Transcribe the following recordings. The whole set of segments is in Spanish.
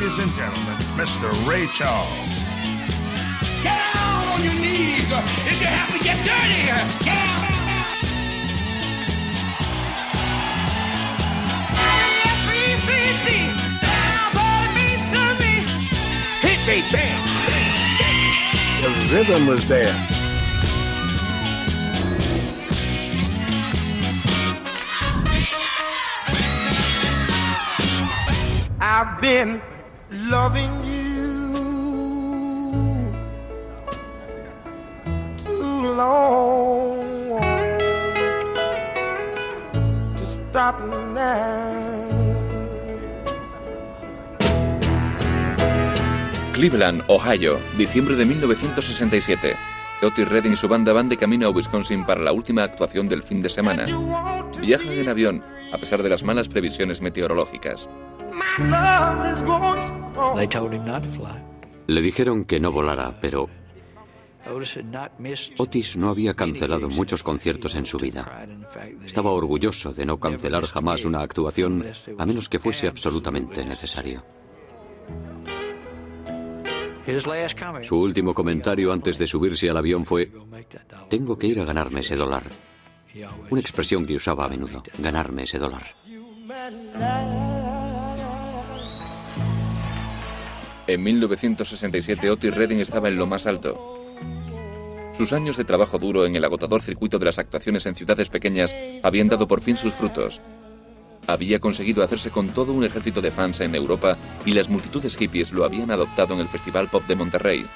ladies and gentlemen, Mr. Ray Charles. Get down on your knees if you have to get dirty. Get out. S-P-C-T. Now, boy, it means to me. Hit me, bam. The rhythm was there. I've been loving you too long to stop now. Cleveland, Ohio, diciembre de 1967. Otis Redding y su banda van de camino a Wisconsin para la última actuación del fin de semana. Viajan en avión, a pesar de las malas previsiones meteorológicas. Le dijeron que no volara, pero Otis no había cancelado muchos conciertos en su vida. Estaba orgulloso de no cancelar jamás una actuación, a menos que fuese absolutamente necesario. Su último comentario antes de subirse al avión fue: tengo que ir a ganarme ese dólar. Una expresión que usaba a menudo, ganarme ese dólar. En 1967 Otis Redding estaba en lo más alto. Sus años de trabajo duro en el agotador circuito de las actuaciones en ciudades pequeñas habían dado por fin sus frutos. Había conseguido hacerse con todo un ejército de fans en Europa y las multitudes hippies lo habían adoptado en el Festival Pop de Monterrey.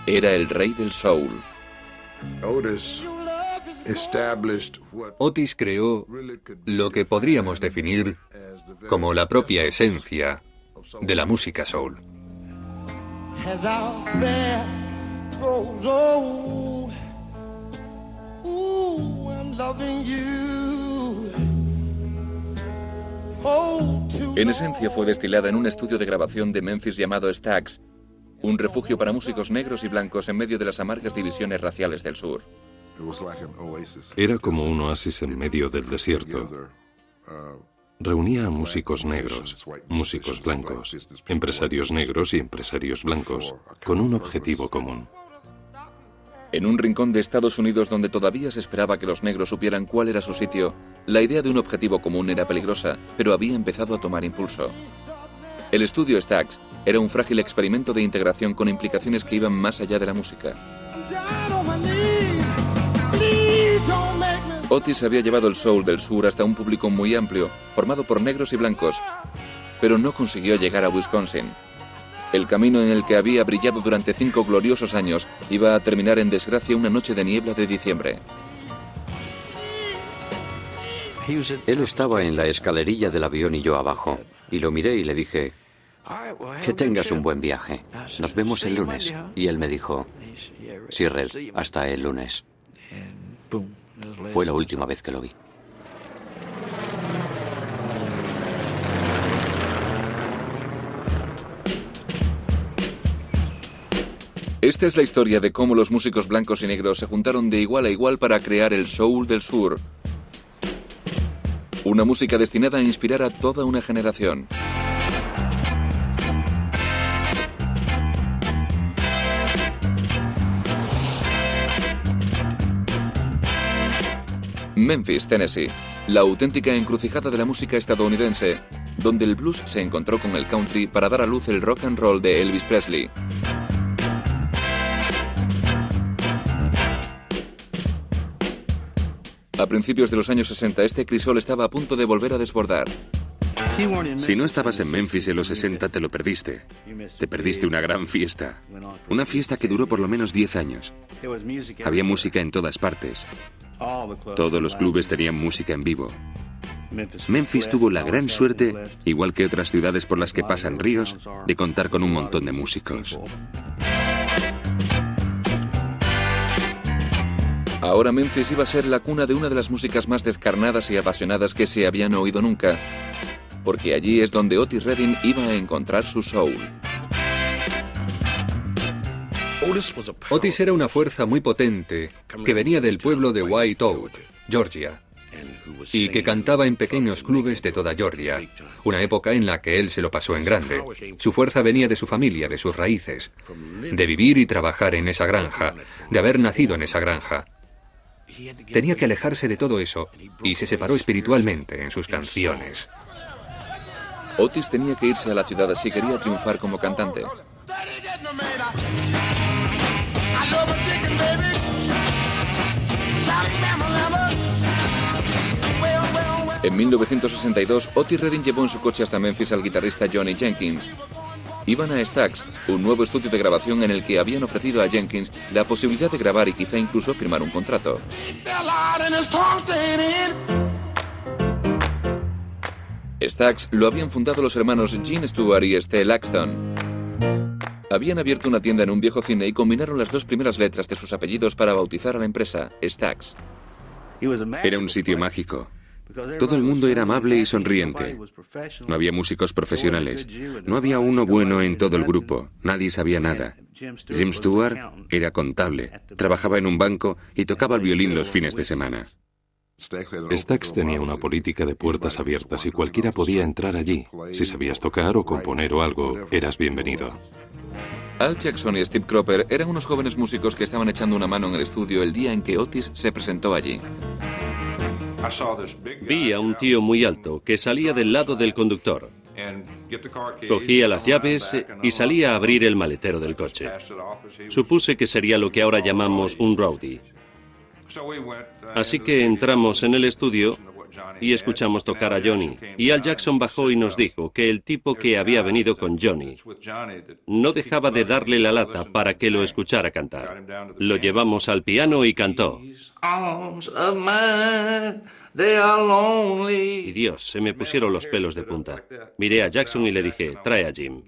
Era el rey del soul. Otis creó lo que podríamos definir como la propia esencia de la música soul. As our fair grows old, ooh, I'm loving you. En esencia fue destilada en un estudio de grabación de Memphis llamado Stax, un refugio para músicos negros y blancos en medio de las amargas divisiones raciales del sur. Era como un oasis en medio del desierto. Reunía a músicos negros, músicos blancos, empresarios negros y empresarios blancos, con un objetivo común. En un rincón de Estados Unidos donde todavía se esperaba que los negros supieran cuál era su sitio, la idea de un objetivo común era peligrosa, pero había empezado a tomar impulso. El estudio Stax era un frágil experimento de integración con implicaciones que iban más allá de la música. Otis había llevado el soul del sur hasta un público muy amplio, formado por negros y blancos, pero no consiguió llegar a Wisconsin. El camino en el que había brillado durante 5 gloriosos años iba a terminar en desgracia una noche de niebla de diciembre. Él estaba en la escalerilla del avión y yo abajo, y lo miré y le dije: que tengas un buen viaje, nos vemos el lunes. Y él me dijo: sí, Red, hasta el lunes. Fue la última vez que lo vi. Esta es la historia de cómo los músicos blancos y negros se juntaron de igual a igual para crear el soul del sur. Una música destinada a inspirar a toda una generación. Memphis, Tennessee, la auténtica encrucijada de la música estadounidense, donde el blues se encontró con el country para dar a luz el rock and roll de Elvis Presley. A principios de los años 60, este crisol estaba a punto de volver a desbordar. Si no estabas en Memphis en los 60, te lo perdiste. Te perdiste una gran fiesta. Una fiesta que duró por lo menos 10 años. Había música en todas partes. Todos los clubes tenían música en vivo. Memphis tuvo la gran suerte, igual que otras ciudades por las que pasan ríos, de contar con un montón de músicos. Ahora Memphis iba a ser la cuna de una de las músicas más descarnadas y apasionadas que se habían oído nunca, porque allí es donde Otis Redding iba a encontrar su soul. Otis era una fuerza muy potente que venía del pueblo de White Oak, Georgia. y que cantaba en pequeños clubes de toda Georgia, una época en la que él se lo pasó en grande. Su fuerza venía de su familia, de sus raíces, de vivir y trabajar en esa granja, de haber nacido en esa granja. Tenía que alejarse de todo eso y se separó espiritualmente en sus canciones. Otis tenía que irse a la ciudad si quería triunfar como cantante. En 1962, Otis Redding llevó en su coche hasta Memphis al guitarrista Johnny Jenkins. Iban a Stax, un nuevo estudio de grabación en el que habían ofrecido a Jenkins la posibilidad de grabar y quizá incluso firmar un contrato. Stax lo habían fundado los hermanos Gene Stewart y Estelle Axton. Habían abierto una tienda en un viejo cine y combinaron las dos primeras letras de sus apellidos para bautizar a la empresa, Stax. Era un sitio mágico. Todo el mundo era amable y sonriente. No había músicos profesionales. No había uno bueno en todo el grupo. Nadie sabía nada. Jim Stewart era contable, trabajaba en un banco y tocaba el violín los fines de semana. Stax tenía una política de puertas abiertas y cualquiera podía entrar allí. Si sabías tocar o componer o algo, eras bienvenido. Al Jackson y Steve Cropper eran unos jóvenes músicos que estaban echando una mano en el estudio el día en que Otis se presentó allí. Vi a un tío muy alto que salía del lado del conductor. Cogía las llaves y salía a abrir el maletero del coche. Supuse que sería lo que ahora llamamos un roadie. Así que entramos en el estudio y escuchamos tocar a Johnny. Y Al Jackson bajó y nos dijo que el tipo que había venido con Johnny no dejaba de darle la lata para que lo escuchara cantar. Lo llevamos al piano y cantó. Y Dios, se me pusieron los pelos de punta. Miré a Jackson y le dije, trae a Jim.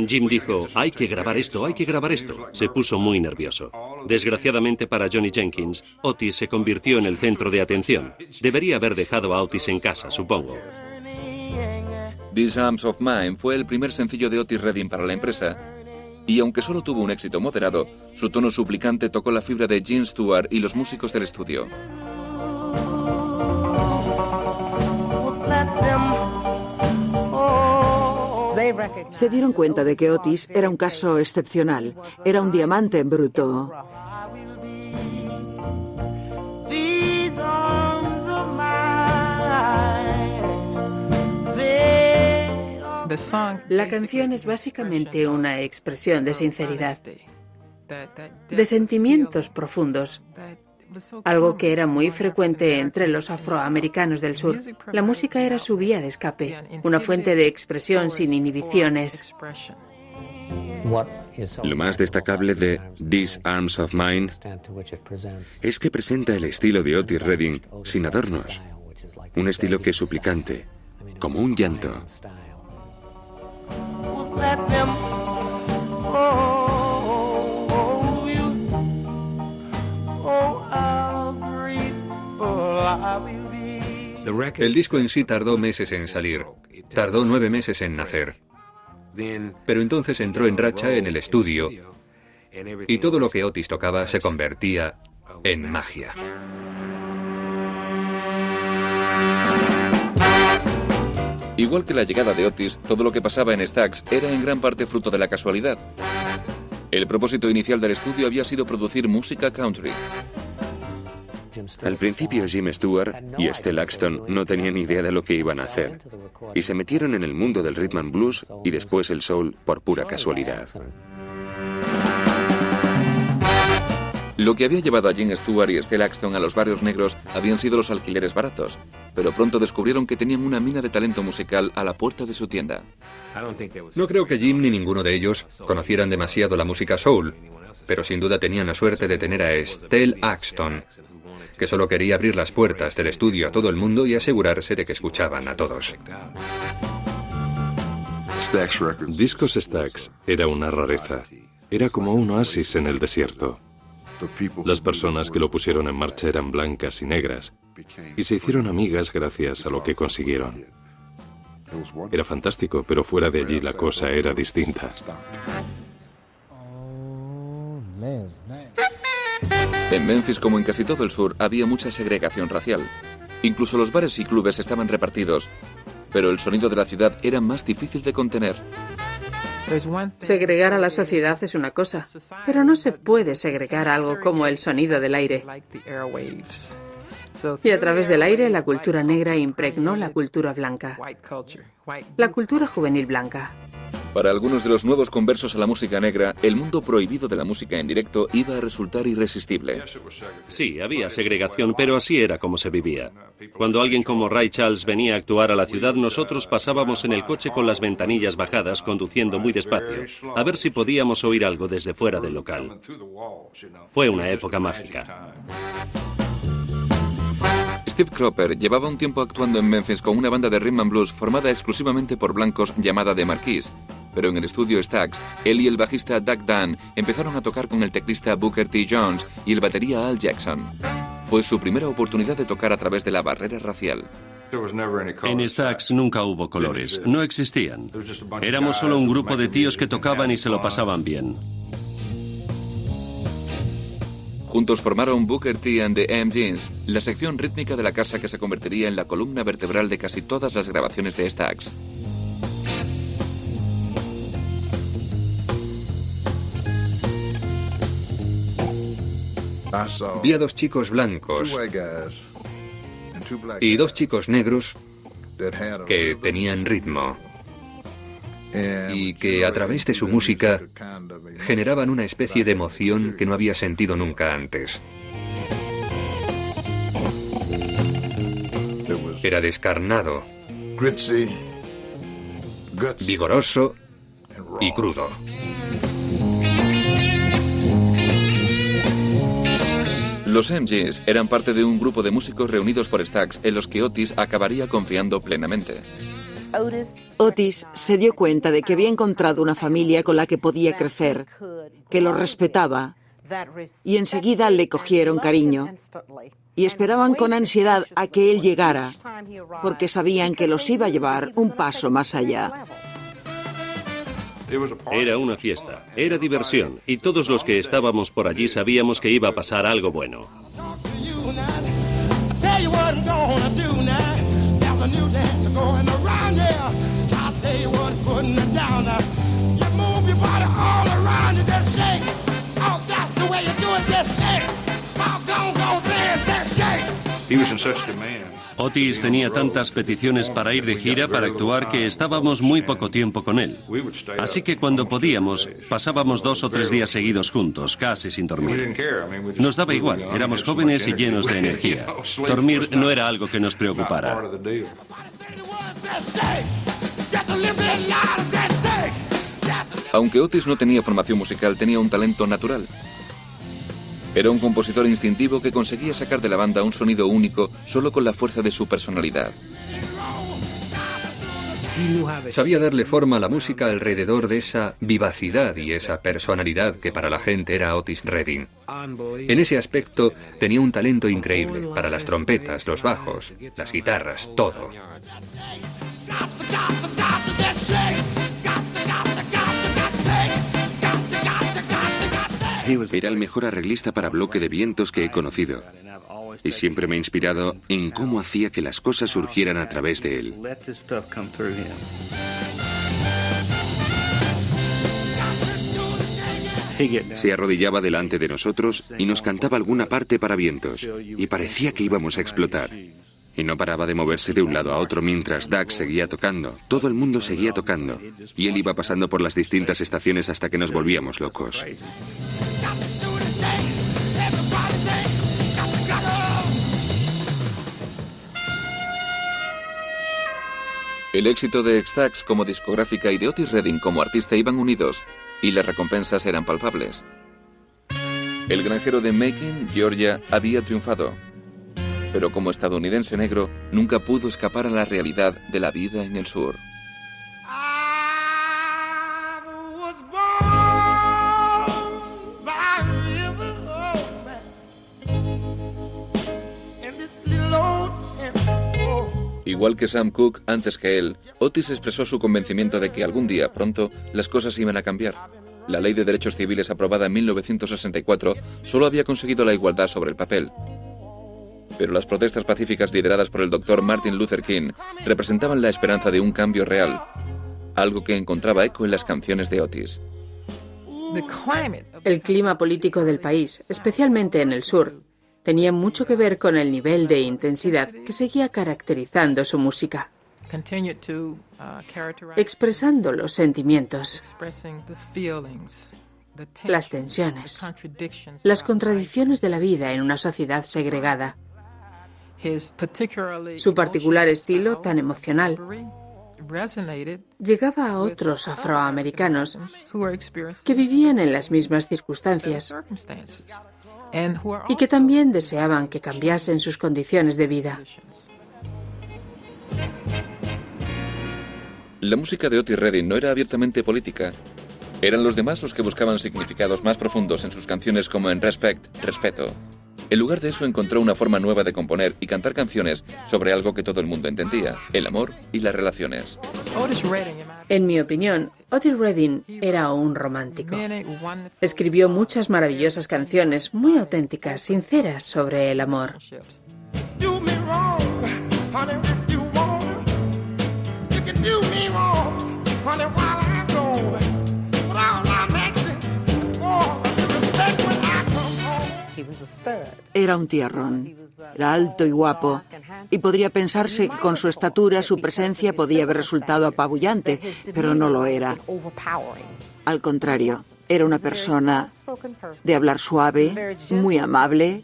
Jim dijo, hay que grabar esto, hay que grabar esto. Se puso muy nervioso. Desgraciadamente para Johnny Jenkins, Otis se convirtió en el centro de atención. Debería haber dejado a Otis en casa, supongo. These Arms of Mine fue el primer sencillo de Otis Redding para la empresa. Y aunque solo tuvo un éxito moderado, su tono suplicante tocó la fibra de Gene Stewart y los músicos del estudio. Se dieron cuenta de que Otis era un caso excepcional. Era un diamante en bruto. La canción es básicamente una expresión de sinceridad, de sentimientos profundos, algo que era muy frecuente entre los afroamericanos del sur. La música era su vía de escape, una fuente de expresión sin inhibiciones. Lo más destacable de These Arms of Mine es que presenta el estilo de Otis Redding sin adornos, un estilo que es suplicante, como un llanto. El disco en sí tardó meses en salir, tardó 9 meses en nacer. Pero entonces entró en racha en el estudio y todo lo que Otis tocaba se convertía en magia. Igual que la llegada de Otis, todo lo que pasaba en Stax era en gran parte fruto de la casualidad. El propósito inicial del estudio había sido producir música country. Al principio Jim Stewart y Estelle Axton no tenían idea de lo que iban a hacer y se metieron en el mundo del rhythm and blues y después el soul por pura casualidad. Lo que había llevado a Jim Stewart y Estelle Axton a los barrios negros habían sido los alquileres baratos, pero pronto descubrieron que tenían una mina de talento musical a la puerta de su tienda. No creo que Jim ni ninguno de ellos conocieran demasiado la música soul, pero sin duda tenían la suerte de tener a Estelle Axton, que solo quería abrir las puertas del estudio a todo el mundo y asegurarse de que escuchaban a todos. Discos Stax era una rareza. Era como un oasis en el desierto. Las personas que lo pusieron en marcha eran blancas y negras, y se hicieron amigas gracias a lo que consiguieron. Era fantástico, pero fuera de allí la cosa era distinta. En Memphis, como en casi todo el sur, había mucha segregación racial. Incluso los bares y clubes estaban repartidos, pero el sonido de la ciudad era más difícil de contener. Segregar a la sociedad es una cosa, pero no se puede segregar algo como el sonido del aire. Y a través del aire, la cultura negra impregnó la cultura blanca, la cultura juvenil blanca. Para algunos de los nuevos conversos a la música negra, el mundo prohibido de la música en directo iba a resultar irresistible. Sí, había segregación, pero así era como se vivía. Cuando alguien como Ray Charles venía a actuar a la ciudad, nosotros pasábamos en el coche con las ventanillas bajadas, conduciendo muy despacio, a ver si podíamos oír algo desde fuera del local. Fue una época mágica. Steve Cropper llevaba un tiempo actuando en Memphis con una banda de rhythm and blues formada exclusivamente por blancos llamada The Marquis, pero en el estudio Stax, él y el bajista Doug Dunn empezaron a tocar con el teclista Booker T. Jones y el batería Al Jackson. Fue su primera oportunidad de tocar a través de la barrera racial. En Stax nunca hubo colores, no existían. Éramos solo un grupo de tíos que tocaban y se lo pasaban bien. Juntos formaron Booker T. and the M-Jeans, la sección rítmica de la casa que se convertiría en la columna vertebral de casi todas las grabaciones de Stax. Vi a dos chicos blancos y dos chicos negros que tenían ritmo y que a través de su música generaban una especie de emoción que no había sentido nunca antes. Era descarnado, vigoroso y crudo. Los M.G.s eran parte de un grupo de músicos reunidos por Stax en los que Otis acabaría confiando plenamente. Otis se dio cuenta de que había encontrado una familia con la que podía crecer, que lo respetaba, y enseguida le cogieron cariño. Y esperaban con ansiedad a que él llegara, porque sabían que los iba a llevar un paso más allá. Era una fiesta, era diversión, y todos los que estábamos por allí sabíamos que iba a pasar algo bueno. Otis tenía tantas peticiones para ir de gira, para actuar, que estábamos muy poco tiempo con él. Así que cuando podíamos, pasábamos 2 o 3 días seguidos juntos, casi sin dormir. Nos daba igual, éramos jóvenes y llenos de energía. Dormir no era algo que nos preocupara. Aunque Otis no tenía formación musical, tenía un talento natural. Era un compositor instintivo que conseguía sacar de la banda un sonido único solo con la fuerza de su personalidad. Sabía darle forma a la música alrededor de esa vivacidad y esa personalidad que para la gente era Otis Redding. En ese aspecto tenía un talento increíble para las trompetas, los bajos, las guitarras, todo. Era el mejor arreglista para bloque de vientos que he conocido. Y siempre me ha inspirado en cómo hacía que las cosas surgieran a través de él. Se arrodillaba delante de nosotros y nos cantaba alguna parte para vientos. Y parecía que íbamos a explotar. Y no paraba de moverse de un lado a otro mientras Doug seguía tocando. Todo el mundo seguía tocando. Y él iba pasando por las distintas estaciones hasta que nos volvíamos locos. El éxito de Stax como discográfica y de Otis Redding como artista iban unidos, y las recompensas eran palpables. El granjero de Macon, Georgia, había triunfado, pero como estadounidense negro, nunca pudo escapar a la realidad de la vida en el sur. Igual que Sam Cooke antes que él, Otis expresó su convencimiento de que algún día, pronto, las cosas iban a cambiar. La Ley de Derechos Civiles aprobada en 1964 solo había conseguido la igualdad sobre el papel. Pero las protestas pacíficas lideradas por el Dr. Martin Luther King representaban la esperanza de un cambio real, algo que encontraba eco en las canciones de Otis. El clima político del país, especialmente en el sur, tenía mucho que ver con el nivel de intensidad que seguía caracterizando su música, expresando los sentimientos, las tensiones, las contradicciones de la vida en una sociedad segregada. Su particular estilo tan emocional llegaba a otros afroamericanos que vivían en las mismas circunstancias y que también deseaban que cambiasen sus condiciones de vida. La música de Otis Redding no era abiertamente política. Eran los demás los que buscaban significados más profundos en sus canciones, como en Respect, respeto. En lugar de eso encontró una forma nueva de componer y cantar canciones sobre algo que todo el mundo entendía, el amor y las relaciones. En mi opinión, Otis Redding era un romántico. Escribió muchas maravillosas canciones, muy auténticas, sinceras sobre el amor. Era un tierrón. Era alto y guapo, y podría pensarse que con su estatura su presencia podía haber resultado apabullante, pero no lo era. Al contrario, era una persona de hablar suave, muy amable,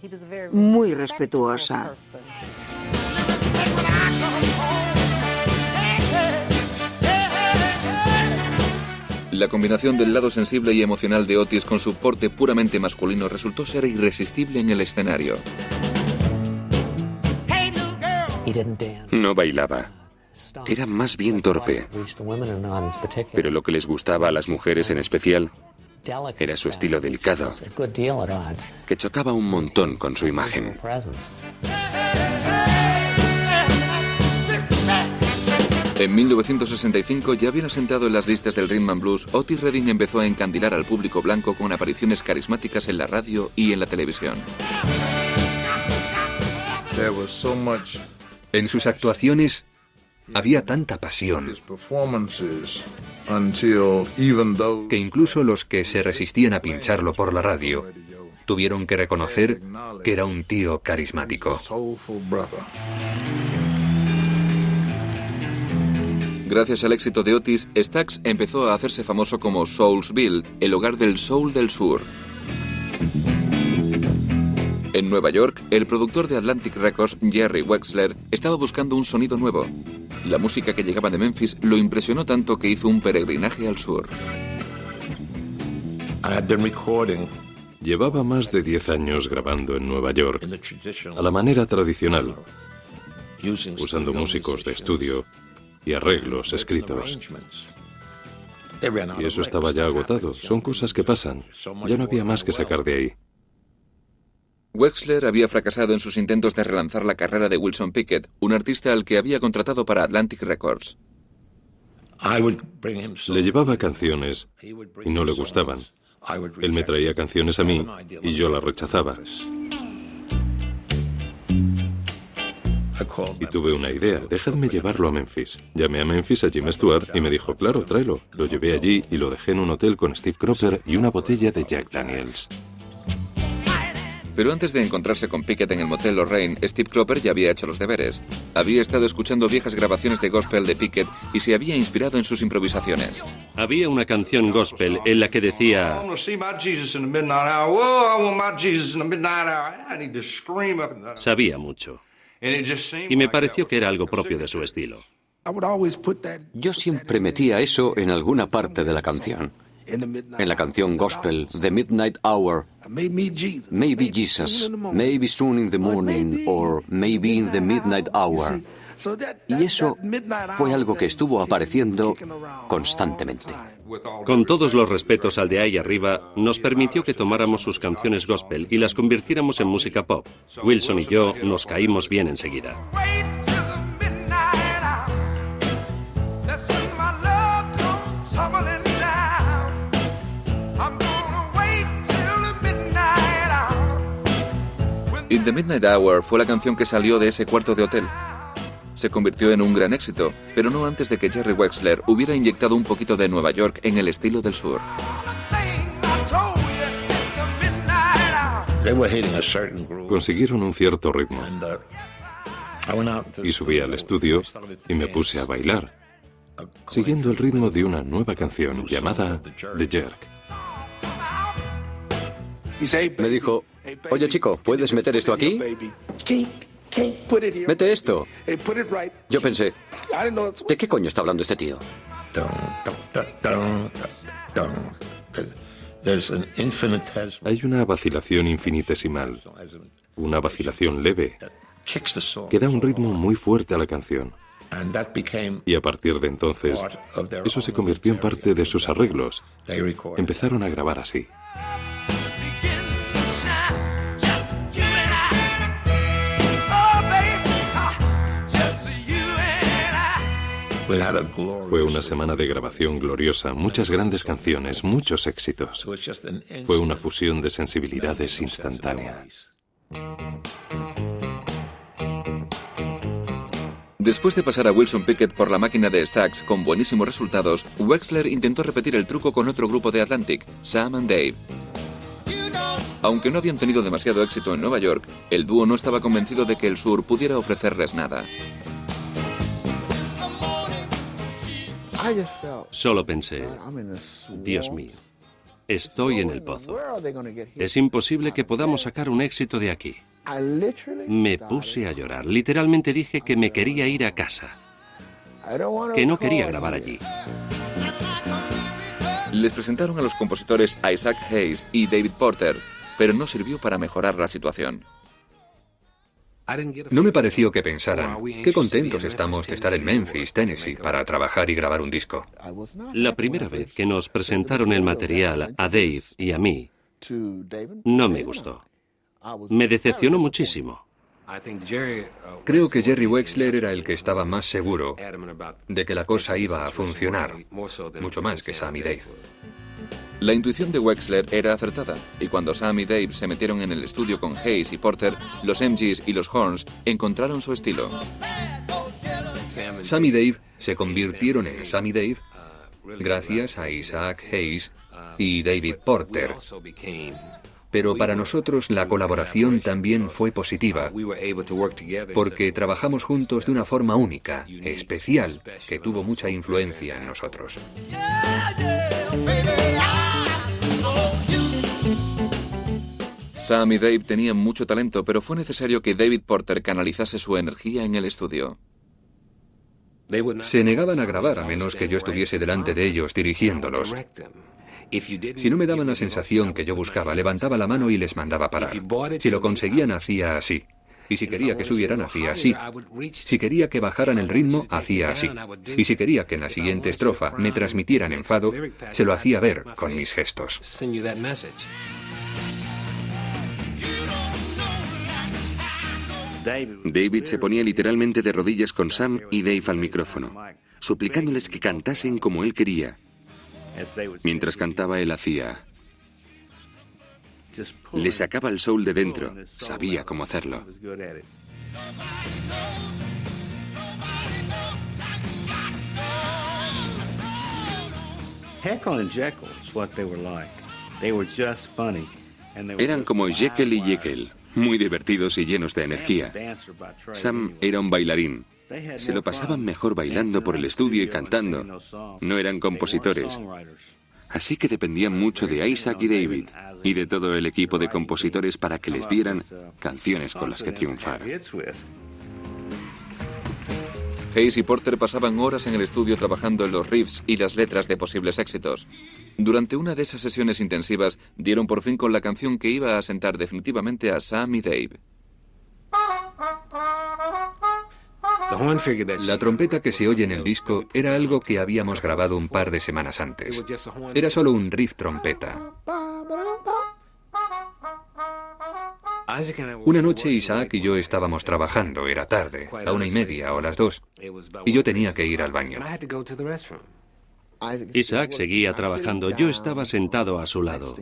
muy respetuosa. La combinación del lado sensible y emocional de Otis con su porte puramente masculino resultó ser irresistible en el escenario. No bailaba. Era más bien torpe. Pero lo que les gustaba a las mujeres en especial era su estilo delicado, que chocaba un montón con su imagen. En 1965, ya bien asentado en las listas del rhythm and blues, Otis Redding empezó a encandilar al público blanco con apariciones carismáticas en la radio y en la televisión. En sus actuaciones había tanta pasión que incluso los que se resistían a pincharlo por la radio tuvieron que reconocer que era un tío carismático. Gracias al éxito de Otis, Stax empezó a hacerse famoso como Soulsville, el hogar del soul del sur. En Nueva York, el productor de Atlantic Records, Jerry Wexler, estaba buscando un sonido nuevo. La música que llegaba de Memphis lo impresionó tanto que hizo un peregrinaje al sur. Llevaba más de 10 años grabando en Nueva York, a la manera tradicional, usando músicos de estudio y arreglos escritos. Y eso estaba ya agotado. Son cosas que pasan. Ya no había más que sacar de ahí. Wexler había fracasado en sus intentos de relanzar la carrera de Wilson Pickett, un artista al que había contratado para Atlantic Records. Le llevaba canciones y no le gustaban. Él me traía canciones a mí y yo las rechazaba. Y tuve una idea, dejadme llevarlo a Memphis. Llamé a Memphis a Jim Stewart y me dijo, claro, tráelo. Lo llevé allí y lo dejé en un hotel con Steve Cropper y una botella de Jack Daniels. Pero antes de encontrarse con Pickett en el motel Lorraine, Steve Cropper ya había hecho los deberes. Había estado escuchando viejas grabaciones de gospel de Pickett y se había inspirado en sus improvisaciones. Había una canción gospel en la que decía: sabía mucho. Y me pareció que era algo propio de su estilo. Yo siempre metía eso en alguna parte de la canción. En la canción gospel, The Midnight Hour, Maybe Jesus, Maybe Soon in the Morning, or Maybe in the Midnight Hour. Y eso fue algo que estuvo apareciendo constantemente. Con todos los respetos al de ahí arriba, nos permitió que tomáramos sus canciones gospel y las convirtiéramos en música pop. Wilson y yo nos caímos bien enseguida. In the Midnight Hour fue la canción que salió de ese cuarto de hotel. Se convirtió en un gran éxito, pero no antes de que Jerry Wexler hubiera inyectado un poquito de Nueva York en el estilo del sur. Consiguieron un cierto ritmo. Y subí al estudio y me puse a bailar, siguiendo el ritmo de una nueva canción llamada The Jerk. Me dijo, oye chico, ¿puedes meter esto aquí? Mete esto. Yo pensé, ¿de qué coño está hablando este tío? Hay una vacilación infinitesimal, una vacilación leve, que da un ritmo muy fuerte a la canción. Y a partir de entonces, eso se convirtió en parte de sus arreglos. Empezaron a grabar así. Fue una semana de grabación gloriosa, muchas grandes canciones, muchos éxitos. Fue una fusión de sensibilidades instantánea. Después de pasar a Wilson Pickett por la máquina de Stax con buenísimos resultados, Wexler intentó repetir el truco con otro grupo de Atlantic, Sam and Dave. Aunque no habían tenido demasiado éxito en Nueva York, el dúo no estaba convencido de que el sur pudiera ofrecerles nada. Solo pensé, Dios mío, estoy en el pozo. Es imposible que podamos sacar un éxito de aquí. Me puse a llorar. Literalmente dije que me quería ir a casa, que no quería grabar allí. Les presentaron a los compositores Isaac Hayes y David Porter, pero no sirvió para mejorar la situación. No me pareció que pensaran, qué contentos estamos de estar en Memphis, Tennessee, para trabajar y grabar un disco. La primera vez que nos presentaron el material a Dave y a mí, no me gustó. Me decepcionó muchísimo. Creo que Jerry Wexler era el que estaba más seguro de que la cosa iba a funcionar, mucho más que Sam y Dave. La intuición de Wexler era acertada, y cuando Sam y Dave se metieron en el estudio con Hayes y Porter, los MGs y los Horns encontraron su estilo. Sam y Dave se convirtieron en Sam y Dave gracias a Isaac Hayes y David Porter. Pero para nosotros la colaboración también fue positiva, porque trabajamos juntos de una forma única, especial, que tuvo mucha influencia en nosotros. Sam y Dave tenían mucho talento, pero fue necesario que David Porter canalizase su energía en el estudio. Se negaban a grabar a menos que yo estuviese delante de ellos dirigiéndolos. Si no me daban la sensación que yo buscaba, levantaba la mano y les mandaba parar. Si lo conseguían, hacía así. Y si quería que subieran, hacía así. Si quería que bajaran el ritmo, hacía así. Y si quería que en la siguiente estrofa me transmitieran enfado, se lo hacía ver con mis gestos. David se ponía literalmente de rodillas con Sam y Dave al micrófono, suplicándoles que cantasen como él quería. Mientras cantaba, él hacía... Le sacaba el soul de dentro, sabía cómo hacerlo. Eran como Jekyll y Jekyll, muy divertidos y llenos de energía. Sam era un bailarín. Se lo pasaban mejor bailando por el estudio y cantando. No eran compositores. Así que dependían mucho de Isaac y David y de todo el equipo de compositores para que les dieran canciones con las que triunfar. Hayes y Porter pasaban horas en el estudio trabajando en los riffs y las letras de posibles éxitos. Durante una de esas sesiones intensivas, dieron por fin con la canción que iba a asentar definitivamente a Sam y Dave. La trompeta que se oye en el disco era algo que habíamos grabado un par de semanas antes. Era solo un riff trompeta. Una noche Isaac y yo estábamos trabajando, era tarde, a 1:30 o las 2, y yo tenía que ir al baño. Isaac seguía trabajando, yo estaba sentado a su lado.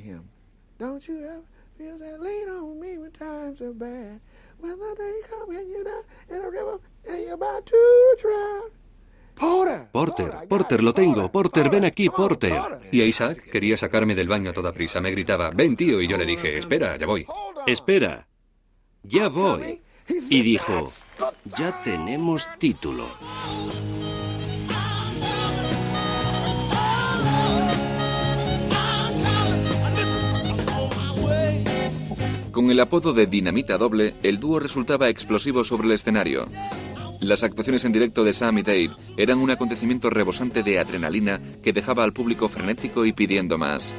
Porter, lo tengo. Porter, ven aquí, Porter. Y a Isaac quería sacarme del baño a toda prisa. Me gritaba, ven tío, y yo le dije, espera, ya voy. Espera, ya voy. Y dijo, ya tenemos título. Con el apodo de Dinamita Doble, el dúo resultaba explosivo sobre el escenario. Las actuaciones en directo de Sam y Dave eran un acontecimiento rebosante de adrenalina que dejaba al público frenético y pidiendo más.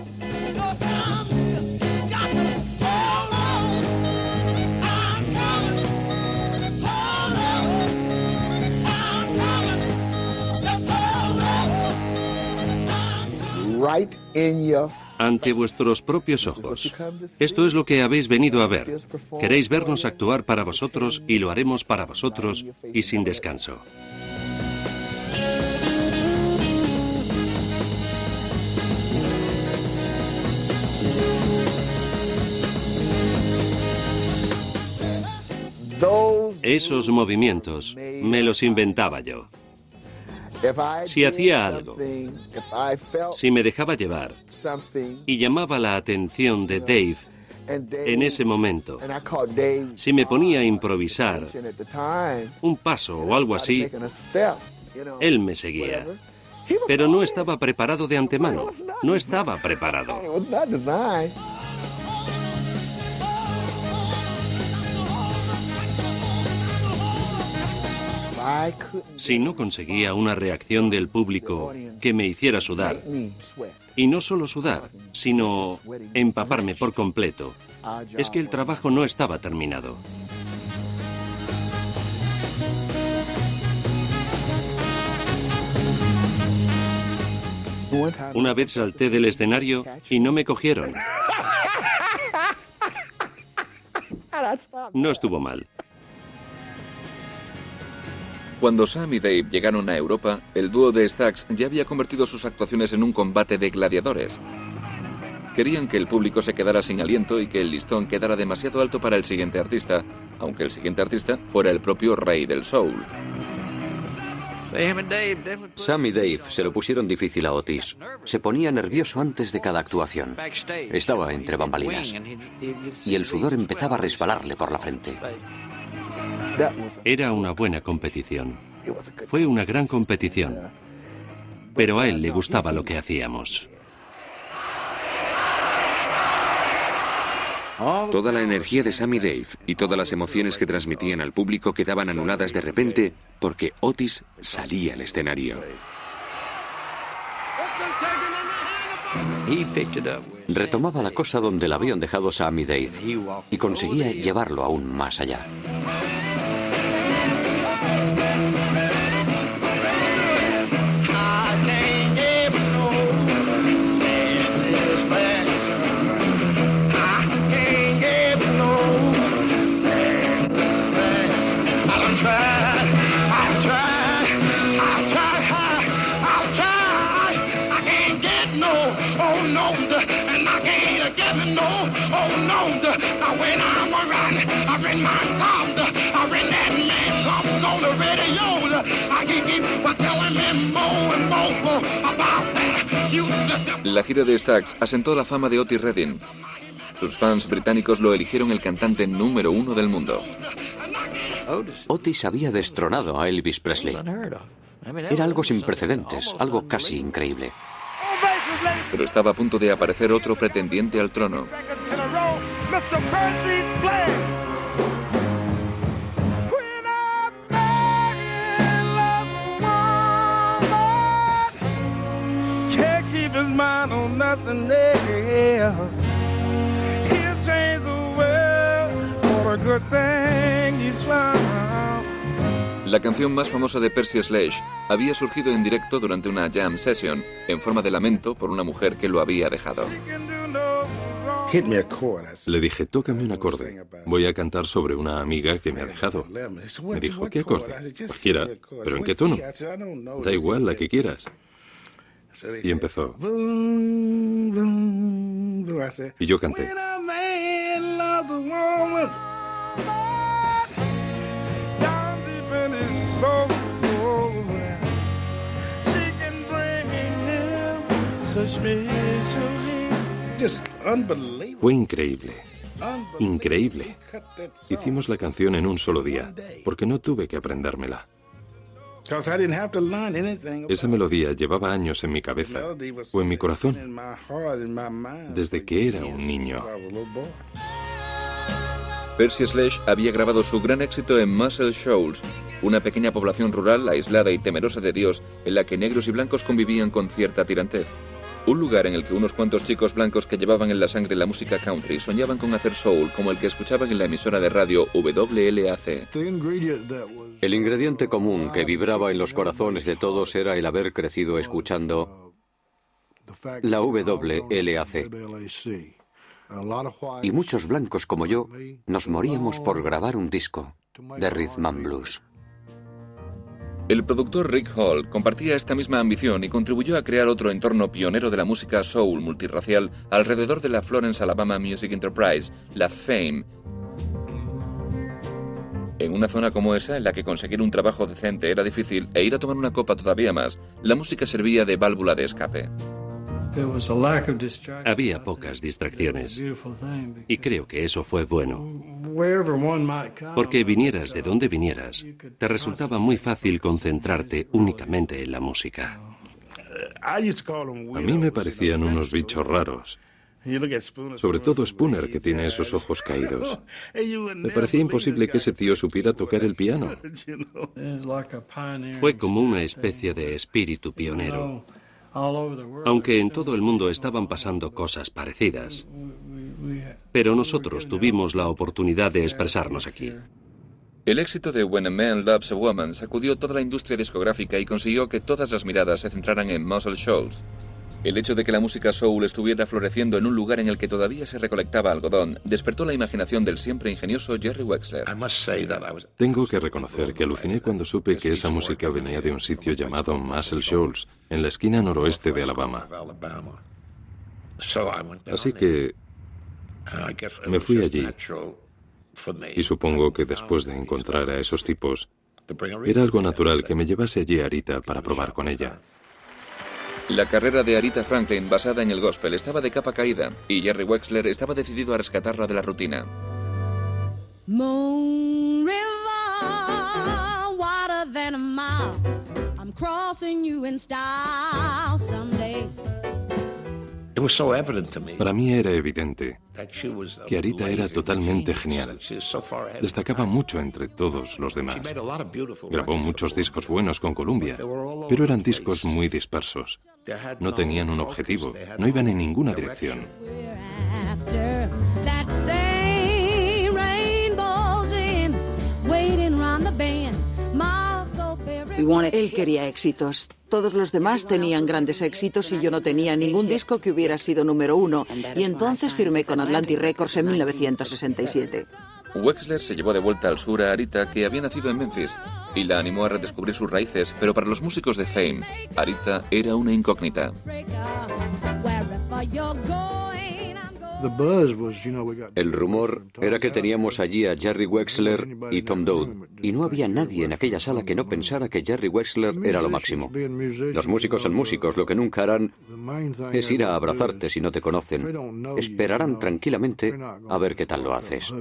Ante vuestros propios ojos. Esto es lo que habéis venido a ver. Queréis vernos actuar para vosotros y lo haremos para vosotros y sin descanso. Esos movimientos me los inventaba yo. Si hacía algo, si me dejaba llevar y llamaba la atención de Dave en ese momento, si me ponía a improvisar un paso o algo así, él me seguía. Pero no estaba preparado de antemano, no estaba preparado. Si no conseguía una reacción del público que me hiciera sudar, y no solo sudar, sino empaparme por completo, es que el trabajo no estaba terminado. Una vez salté del escenario y no me cogieron. No estuvo mal. Cuando Sam y Dave llegaron a Europa, el dúo de Stax ya había convertido sus actuaciones en un combate de gladiadores. Querían que el público se quedara sin aliento y que el listón quedara demasiado alto para el siguiente artista, aunque el siguiente artista fuera el propio rey del soul. Sam y Dave se lo pusieron difícil a Otis. Se ponía nervioso antes de cada actuación. Estaba entre bambalinas. Y el sudor empezaba a resbalarle por la frente. Era una buena competición. Fue una gran competición. Pero a él le gustaba lo que hacíamos. Toda la energía de Sam y Dave y todas las emociones que transmitían al público quedaban anuladas de repente porque Otis salía al escenario. Retomaba la cosa donde la habían dejado Sam y Dave y conseguía llevarlo aún más allá. La gira de Stax asentó la fama de Otis Redding. Sus fans británicos lo eligieron el cantante número 1 del mundo. Otis había destronado a Elvis Presley. Era algo sin precedentes, algo casi increíble. Pero estaba a punto de aparecer otro pretendiente al trono. La canción más famosa de Percy Sledge había surgido en directo durante una jam session, en forma de lamento por una mujer que lo había dejado. Le dije, tócame un acorde. Voy a cantar sobre una amiga que me ha dejado. Me dijo, ¿qué acorde? Cualquiera. ¿Pero en qué tono? Da igual, la que quieras. Y empezó. Y yo canté. got the woman down deep in his soul. She can bring him such misery. Just unbelievable. Fue increíble. Increíble. Hicimos la canción en un solo día, porque no tuve que aprendérmela. Esa melodía llevaba años en mi cabeza, o en mi corazón, desde que era un niño. Percy Sledge había grabado su gran éxito en Muscle Shoals, una pequeña población rural aislada y temerosa de Dios en la que negros y blancos convivían con cierta tirantez. Un lugar en el que unos cuantos chicos blancos que llevaban en la sangre la música country soñaban con hacer soul como el que escuchaban en la emisora de radio WLAC. El ingrediente común que vibraba en los corazones de todos era el haber crecido escuchando la WLAC. Y muchos blancos como yo nos moríamos por grabar un disco de rhythm and blues. El productor Rick Hall compartía esta misma ambición y contribuyó a crear otro entorno pionero de la música soul multirracial alrededor de la Florence, Alabama Music Enterprise, la FAME. En una zona como esa, en la que conseguir un trabajo decente era difícil e ir a tomar una copa todavía más, la música servía de válvula de escape. Había pocas distracciones y creo que eso fue bueno. Porque vinieras de donde vinieras, te resultaba muy fácil concentrarte únicamente en la música. A mí me parecían unos bichos raros. Sobre todo Spooner, que tiene esos ojos caídos. Me parecía imposible que ese tío supiera tocar el piano. Fue como una especie de espíritu pionero. Aunque en todo el mundo estaban pasando cosas parecidas. Pero nosotros tuvimos la oportunidad de expresarnos aquí. El éxito de When a Man Loves a Woman sacudió toda la industria discográfica y consiguió que todas las miradas se centraran en Muscle Shoals. El hecho de que la música soul estuviera floreciendo en un lugar en el que todavía se recolectaba algodón despertó la imaginación del siempre ingenioso Jerry Wexler. Tengo que reconocer que aluciné cuando supe que esa música venía de un sitio llamado Muscle Shoals, en la esquina noroeste de Alabama. Así que me fui allí y supongo que después de encontrar a esos tipos, era algo natural que me llevase allí a Arita para probar con ella. La carrera de Aretha Franklin, basada en el gospel, estaba de capa caída y Jerry Wexler estaba decidido a rescatarla de la rutina. Moon River, water than a mile. I'm crossing you in style someday. Para mí era evidente que Arita era totalmente genial. Destacaba mucho entre todos los demás. Grabó muchos discos buenos con Columbia, pero eran discos muy dispersos. No tenían un objetivo, no iban en ninguna dirección. Él quería éxitos. Todos los demás tenían grandes éxitos y yo no tenía ningún disco que hubiera sido número 1. Y entonces firmé con Atlantic Records en 1967. Wexler se llevó de vuelta al sur a Arita, que había nacido en Memphis, y la animó a redescubrir sus raíces, pero para los músicos de Fame, Arita era una incógnita. El rumor era que teníamos allí a Jerry Wexler y Tom Dowd, y no había nadie en aquella sala que no pensara que Jerry Wexler era lo máximo. Los músicos son músicos, lo que nunca harán es ir a abrazarte si no te conocen. Esperarán tranquilamente a ver qué tal lo haces.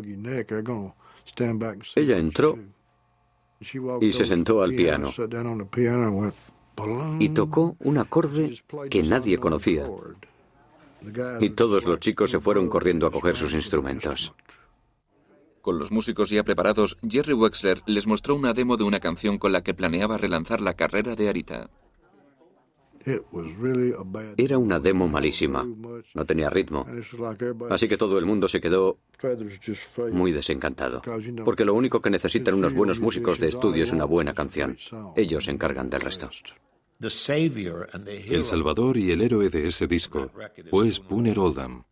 Ella entró y se sentó al piano y tocó un acorde que nadie conocía. Y todos los chicos se fueron corriendo a coger sus instrumentos. Con los músicos ya preparados, Jerry Wexler les mostró una demo de una canción con la que planeaba relanzar la carrera de Arita. Era una demo malísima, no tenía ritmo, así que todo el mundo se quedó muy desencantado, porque lo único que necesitan unos buenos músicos de estudio es una buena canción. Ellos se encargan del resto. El salvador y el héroe de ese disco fue Spooner Oldham,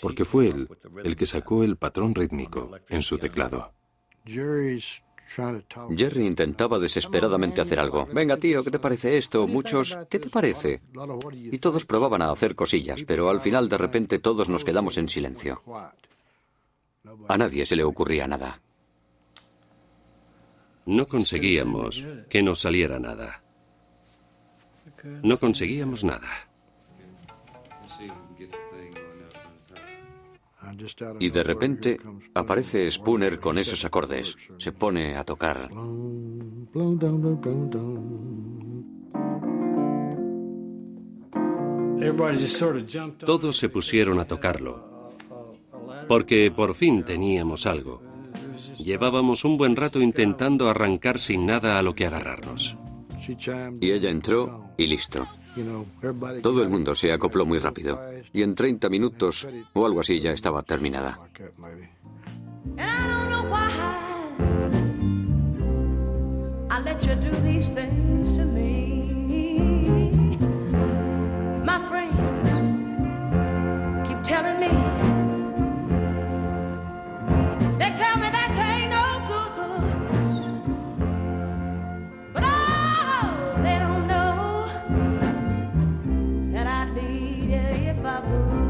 porque fue él el que sacó el patrón rítmico en su teclado. Jerry intentaba desesperadamente hacer algo. Venga, tío, ¿qué te parece esto? Muchos, ¿qué te parece? Y todos probaban a hacer cosillas, pero al final de repente todos nos quedamos en silencio. A nadie se le ocurría nada. No conseguíamos que nos saliera nada. No conseguíamos nada. Y de repente aparece Spooner con esos acordes. Se pone a tocar. Todos se pusieron a tocarlo, porque por fin teníamos algo. Llevábamos un buen rato intentando arrancar sin nada a lo que agarrarnos. Y ella entró y listo. Todo el mundo se acopló muy rápido. Y en 30 minutos o algo así ya estaba terminada. And I don't know why I let you do these things to me. My friends keep telling me, they tell me that ain't no good, but oh, they don't know that I'd leave you if I could.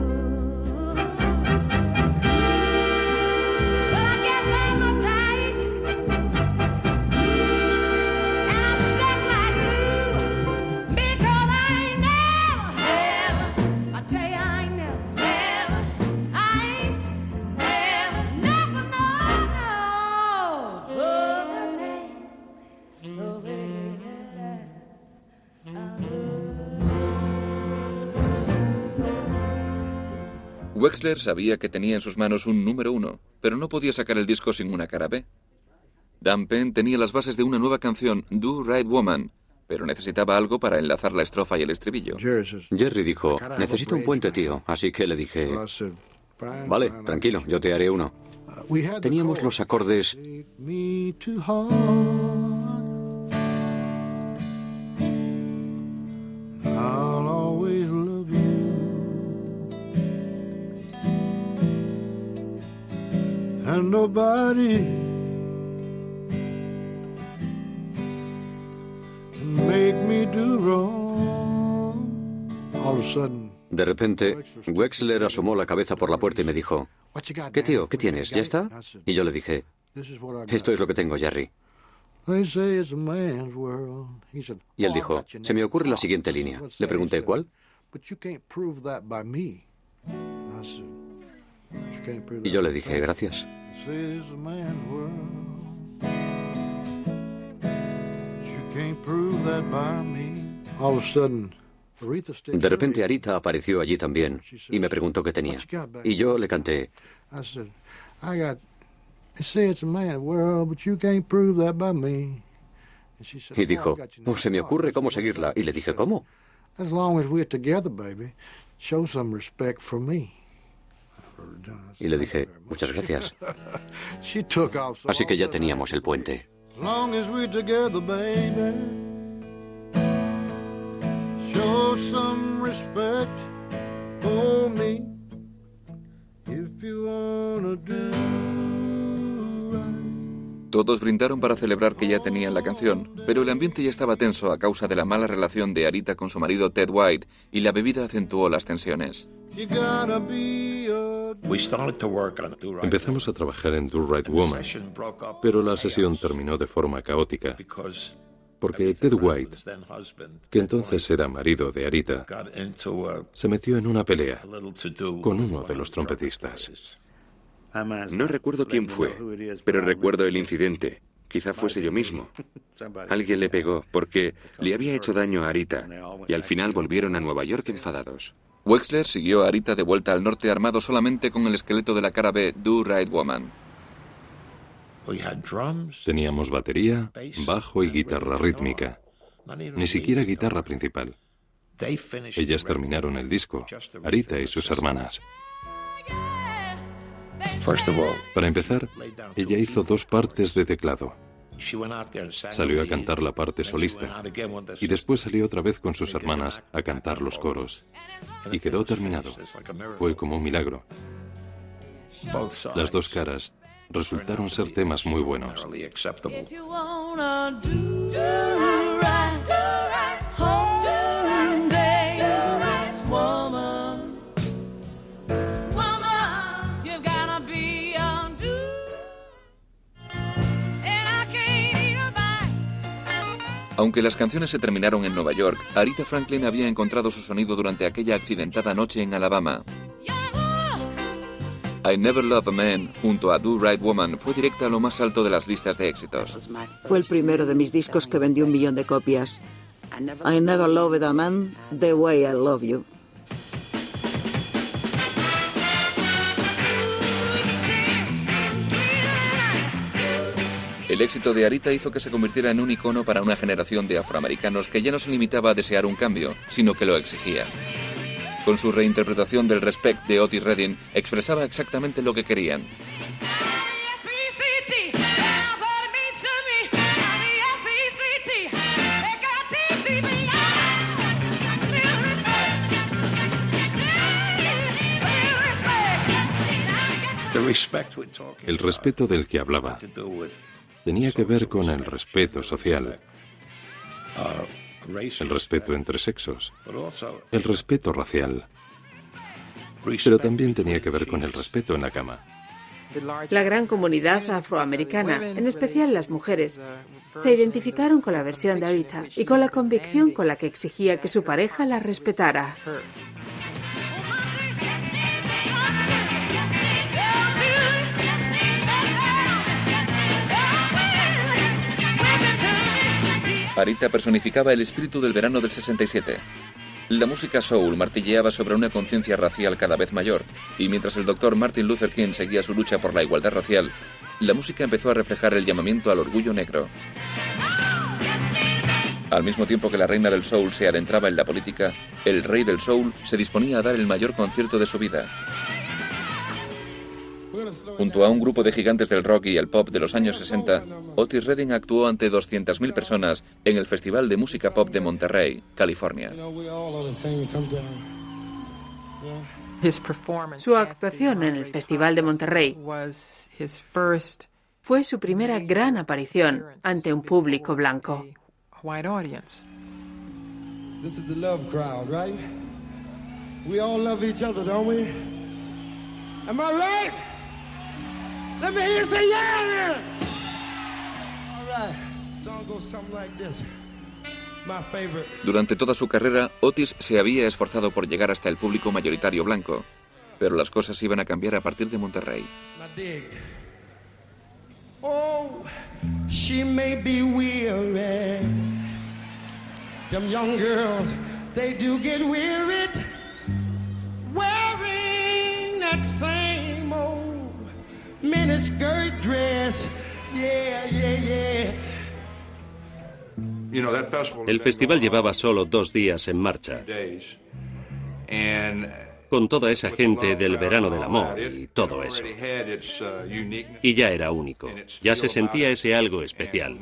Wexler sabía que tenía en sus manos un número 1, pero no podía sacar el disco sin una cara B. Dan Penn tenía las bases de una nueva canción, Do Right Woman, pero necesitaba algo para enlazar la estrofa y el estribillo. Jerry dijo, necesito un puente, tío. Así que le dije, vale, tranquilo, yo te haré uno. Teníamos los acordes... And nobody can make me do wrong. All of a sudden, de repente, Wexler asomó la cabeza por la puerta y me dijo, ¿qué tío? ¿Qué tienes? ¿Ya está? Y yo le dije, esto es lo que tengo, Jerry. Y él dijo, se me ocurre la siguiente línea. Le pregunté, ¿cuál? Y yo le dije, gracias. De repente Arita apareció allí también y me preguntó qué tenía. Y yo le canté. Y dijo, oh, se me ocurre cómo seguirla. Y le dije, ¿cómo? Y le dije, muchas gracias. Así que ya teníamos el puente. Todos brindaron para celebrar que ya tenían la canción, pero el ambiente ya estaba tenso a causa de la mala relación de Arita con su marido Ted White, y la bebida acentuó las tensiones. Empezamos a trabajar en Do Right Woman, pero la sesión terminó de forma caótica, porque Ted White, que entonces era marido de Arita, se metió en una pelea con uno de los trompetistas. No recuerdo quién fue, pero recuerdo el incidente. Quizá fuese yo mismo. Alguien le pegó porque le había hecho daño a Arita y al final volvieron a Nueva York enfadados. Wexler siguió a Arita de vuelta al norte armado solamente con el esqueleto de la cara B, Do Right Woman. Teníamos batería, bajo y guitarra rítmica. Ni siquiera guitarra principal. Ellas terminaron el disco, Arita y sus hermanas. Para empezar, ella hizo 2 partes de teclado. Salió a cantar la parte solista y después salió otra vez con sus hermanas a cantar los coros. Y quedó terminado. Fue como un milagro. Las 2 caras resultaron ser temas muy buenos. Aunque las canciones se terminaron en Nueva York, Aretha Franklin había encontrado su sonido durante aquella accidentada noche en Alabama. I Never Loved a Man, junto a Do Right Woman, fue directa a lo más alto de las listas de éxitos. Fue el primero de mis discos que vendió 1 millón de copias. I Never Loved a Man the Way I Love You. El éxito de Aretha hizo que se convirtiera en un icono para una generación de afroamericanos que ya no se limitaba a desear un cambio, sino que lo exigía. Con su reinterpretación del Respect de Otis Redding, expresaba exactamente lo que querían. El respeto del que hablaba tenía que ver con el respeto social, el respeto entre sexos, el respeto racial, pero también tenía que ver con el respeto en la cama. La gran comunidad afroamericana, en especial las mujeres, se identificaron con la versión de Aretha y con la convicción con la que exigía que su pareja la respetara. Aretha personificaba el espíritu del verano del 67. La música soul martilleaba sobre una conciencia racial cada vez mayor, y mientras el Dr. Martin Luther King seguía su lucha por la igualdad racial, la música empezó a reflejar el llamamiento al orgullo negro. Al mismo tiempo que la reina del soul se adentraba en la política, el rey del soul se disponía a dar el mayor concierto de su vida. Junto a un grupo de gigantes del rock y el pop de los años 60, Otis Redding actuó ante 200.000 personas en el Festival de Música Pop de Monterrey, California. Su actuación en el Festival de Monterrey fue su primera gran aparición ante un público blanco. This is the love crowd, right? We all love each other, don't we? Am I right? Let me hear you say yeah then. All right. Song goes something like this. My favorite. Durante toda su carrera, Otis se había esforzado por llegar hasta el público mayoritario blanco, pero las cosas iban a cambiar a partir de Monterrey. Oh, she may be weary. Them young girls, they do get wearied wearing that same old miniskirt dress. Yeah, yeah, yeah. El festival llevaba solo 2 días en marcha, con toda esa gente del verano del amor y todo eso. Y ya era único, ya se sentía ese algo especial.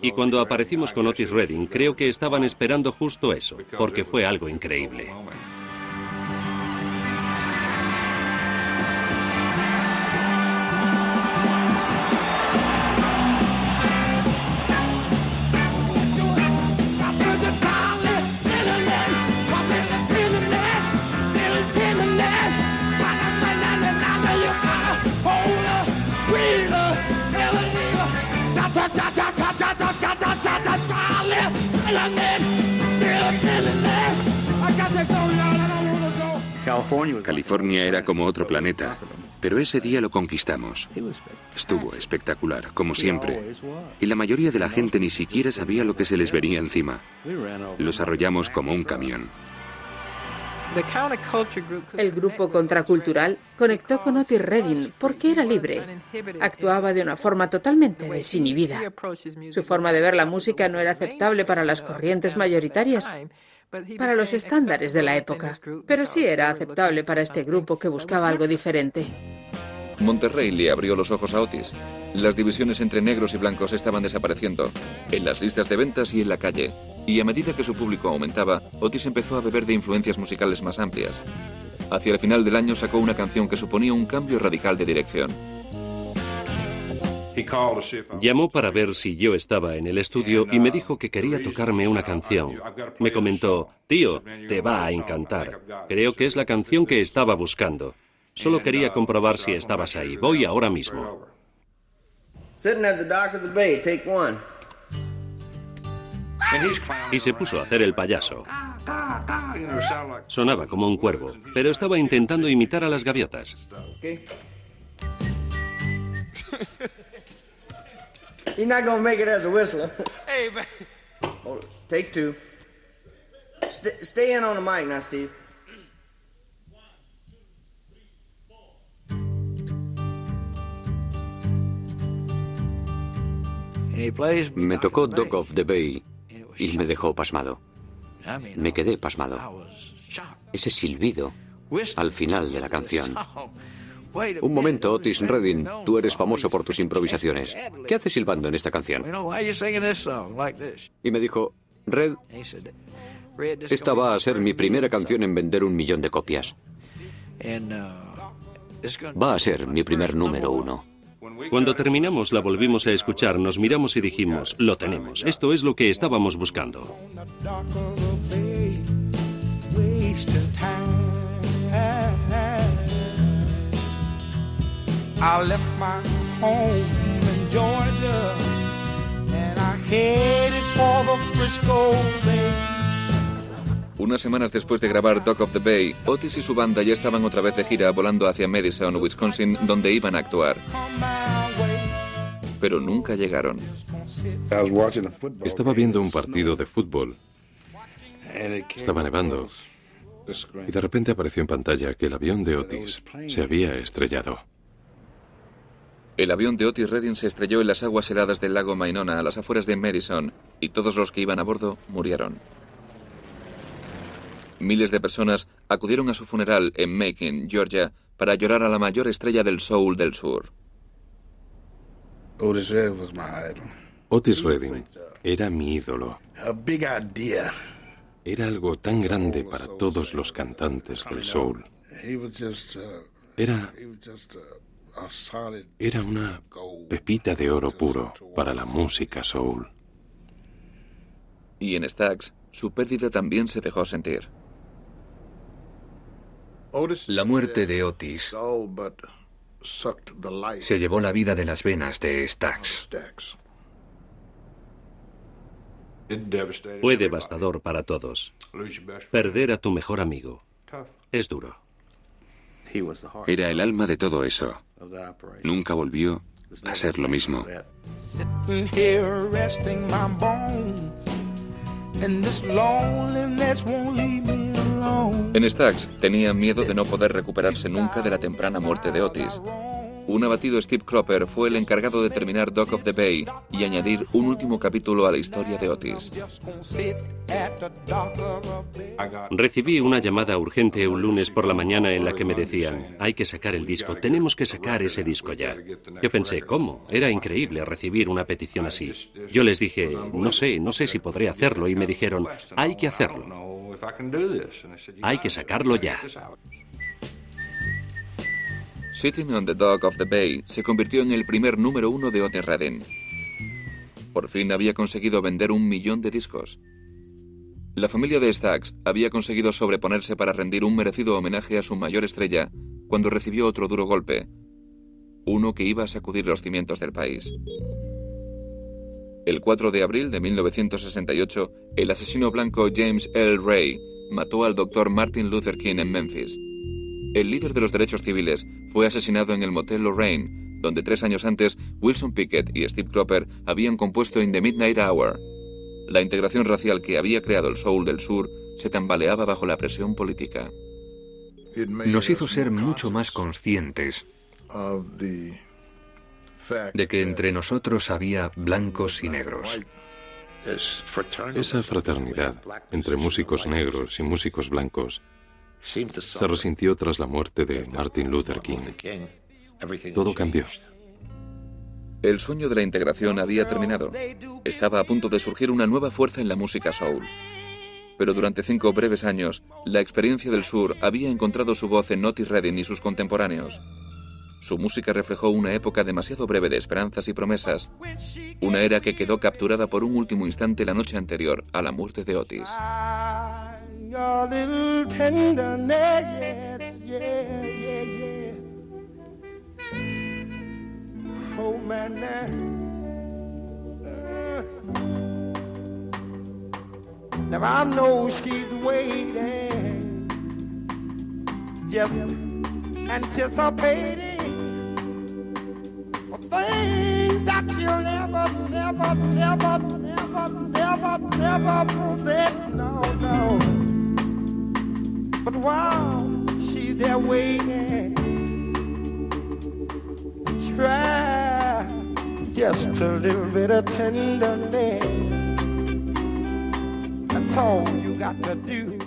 Y cuando aparecimos con Otis Redding, creo que estaban esperando justo eso, porque fue algo increíble. California era como otro planeta, pero ese día lo conquistamos. Estuvo espectacular, como siempre, y la mayoría de la gente ni siquiera sabía lo que se les venía encima. Los arrollamos como un camión. El grupo contracultural conectó con Otis Redding porque era libre. Actuaba de una forma totalmente desinhibida. Su forma de ver la música no era aceptable para las corrientes mayoritarias, para los estándares de la época, pero sí era aceptable para este grupo que buscaba algo diferente. Monterrey le abrió los ojos a Otis. Las divisiones entre negros y blancos estaban desapareciendo, en las listas de ventas y en la calle, y a medida que su público aumentaba, Otis empezó a beber de influencias musicales más amplias. Hacia el final del año sacó una canción que suponía un cambio radical de dirección. Llamó para ver si yo estaba en el estudio y me dijo que quería tocarme una canción. Me comentó, tío, te va a encantar. Creo que es la canción que estaba buscando. Solo quería comprobar si estabas ahí. Voy ahora mismo. Sitting at the dock of the bay, take one. y se puso a hacer el payaso. Sonaba como un cuervo, pero estaba intentando imitar a las gaviotas. You're not gonna make it as a whistler. Hey, man. Hold it. Take two. Stay in on the mic now, Steve. Me tocó Dock of the Bay y me dejó pasmado. Me quedé pasmado. Ese silbido al final de la canción. Un momento, Otis Redding, tú eres famoso por tus improvisaciones. ¿Qué haces silbando en esta canción? Y me dijo, Red, esta va a ser mi primera canción en vender 1 millón de copias. Va a ser mi primer número 1. Cuando terminamos la volvimos a escuchar, nos miramos y dijimos, lo tenemos, esto es lo que estábamos buscando. I left my home in Georgia and I headed for the Frisco Bay. Unas semanas después de grabar Dock of the Bay, Otis y su banda ya estaban otra vez de gira volando hacia Madison, Wisconsin, donde iban a actuar. Pero nunca llegaron. Estaba viendo un partido de fútbol. Estaba nevando. Y de repente apareció en pantalla que el avión de Otis se había estrellado. El avión de Otis Redding se estrelló en las aguas heladas del lago Mainona, a las afueras de Madison, y todos los que iban a bordo murieron. Miles de personas acudieron a su funeral en Macon, Georgia, para llorar a la mayor estrella del soul del sur. Otis Redding era mi ídolo. Era algo tan grande para todos los cantantes del soul. Era una pepita de oro puro para la música soul. Y en Stax, su pérdida también se dejó sentir. La muerte de Otis se llevó la vida de las venas de Stax. Fue devastador para todos. Perder a tu mejor amigo es duro. Era el alma de todo eso. Nunca volvió a ser lo mismo. Sitting here resting my bones, and this loneliness won't leave me alone. En Stax tenían miedo de no poder recuperarse nunca de la temprana muerte de Otis. Un abatido Steve Cropper fue el encargado de terminar Dock of the Bay y añadir un último capítulo a la historia de Otis. Recibí una llamada urgente un lunes por la mañana en la que me decían, hay que sacar el disco, tenemos que sacar ese disco ya. Yo pensé, ¿cómo? Era increíble recibir una petición así. Yo les dije, no sé si podré hacerlo, y me dijeron, hay que hacerlo. Hay que sacarlo ya. Sitting on the Dock of the Bay se convirtió en el primer número 1 de Otis Redding. Por fin había conseguido vender 1 millón de discos. La familia de Stax había conseguido sobreponerse para rendir un merecido homenaje a su mayor estrella cuando recibió otro duro golpe, uno que iba a sacudir los cimientos del país. El 4 de abril de 1968, el asesino blanco James L. Ray mató al doctor Martin Luther King en Memphis. El líder de los derechos civiles fue asesinado en el motel Lorraine, donde 3 años antes Wilson Pickett y Steve Cropper habían compuesto In the Midnight Hour. La integración racial que había creado el soul del sur se tambaleaba bajo la presión política. Nos hizo ser mucho más conscientes de que entre nosotros había blancos y negros. Esa fraternidad entre músicos negros y músicos blancos se resintió tras la muerte de Martin Luther King. Todo cambió. El sueño de la integración había terminado. Estaba a punto de surgir una nueva fuerza en la música soul. Pero durante 5 breves años, la experiencia del sur había encontrado su voz en Otis Redding y sus contemporáneos. Su música reflejó una época demasiado breve de esperanzas y promesas, una era que quedó capturada por un último instante la noche anterior a la muerte de Otis. Your little tenderness, yeah, yeah, yeah. Oh man, Now I know she's waiting, just anticipating for things that she'll never possess. No, no. But while she's there waiting, try just a little bit of tenderness. That's all you got to do.